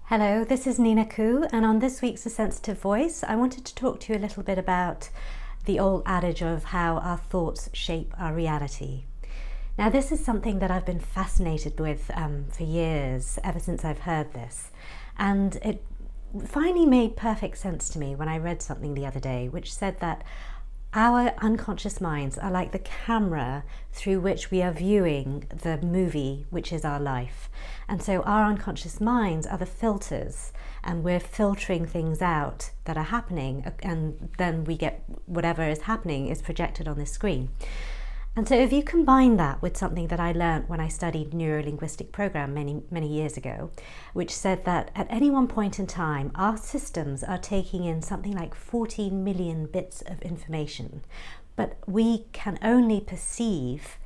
Hello, this is Nina Koo, and on this week's A Sensitive Voice, I wanted to talk to you a little bit about the old adage of how our thoughts shape our reality. Now, this is something that I've been fascinated with for years, ever since I've heard this, and it finally made perfect sense to me when I read something the other day which said that our unconscious minds are like the camera through which we are viewing the movie, which is our life. And so our unconscious minds are the filters, and we're filtering things out that are happening, and then we get whatever is happening is projected on the screen. And so if you combine that with something that I learned when I studied Neuro Linguistic Programming many years ago, which said that at any one point in time, our systems are taking in something like 14 million bits of information, but we can only perceive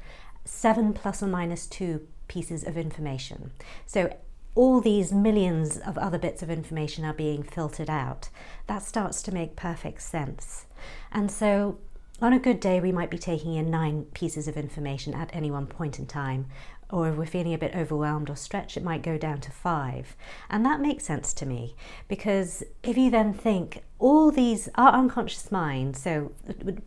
7 plus or minus 2 pieces of information. So all these millions of other bits of information are being filtered out. That starts to make perfect sense. And so on a good day, we might be taking in 9 pieces of information at any one point in time, or if we're feeling a bit overwhelmed or stretched, it might go down to 5. And that makes sense to me, because if you then think all these, our unconscious mind, so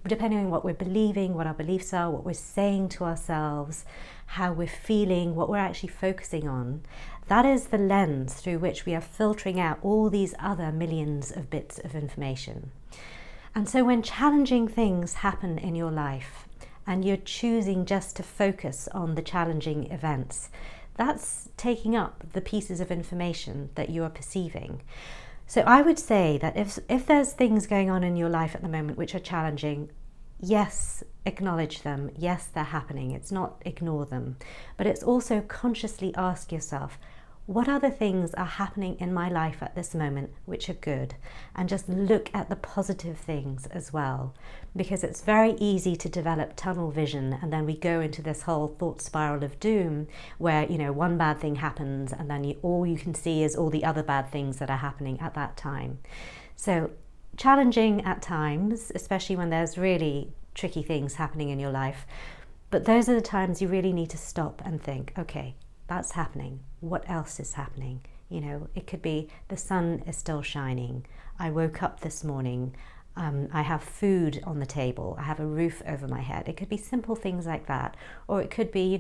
depending on what we're believing, what our beliefs are, what we're saying to ourselves, how we're feeling, what we're actually focusing on, that is the lens through which we are filtering out all these other millions of bits of information. And so when challenging things happen in your life and you're choosing just to focus on the challenging events, that's taking up the pieces of information that you are perceiving. So I would say that if there's things going on in your life at the moment which are challenging, yes, acknowledge them. Yes, they're happening. It's not ignore them. But it's also consciously ask yourself, what other things are happening in my life at this moment which are good? And just look at the positive things as well, because it's very easy to develop tunnel vision, and then we go into this whole thought spiral of doom where, one bad thing happens and then all you can see is all the other bad things that are happening at that time. So challenging at times, especially when there's really tricky things happening in your life, but those are the times you really need to stop and think, okay, that's happening. What else is happening? It could be the sun is still shining. I woke up this morning. I have food on the table. I have a roof over my head. It could be simple things like that. Or it could be,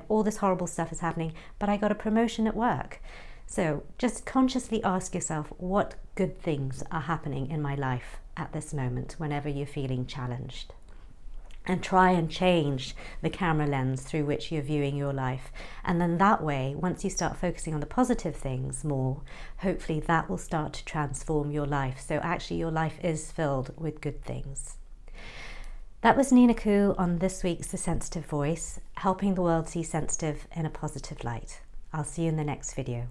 all this horrible stuff is happening, but I got a promotion at work. So just consciously ask yourself, what good things are happening in my life at this moment whenever you're feeling challenged? And try and change the camera lens through which you're viewing your life. And then that way, once you start focusing on the positive things more, hopefully that will start to transform your life. So actually your life is filled with good things. That was Nina Koo on this week's The Sensitive Voice, helping the world see sensitive in a positive light. I'll see you in the next video.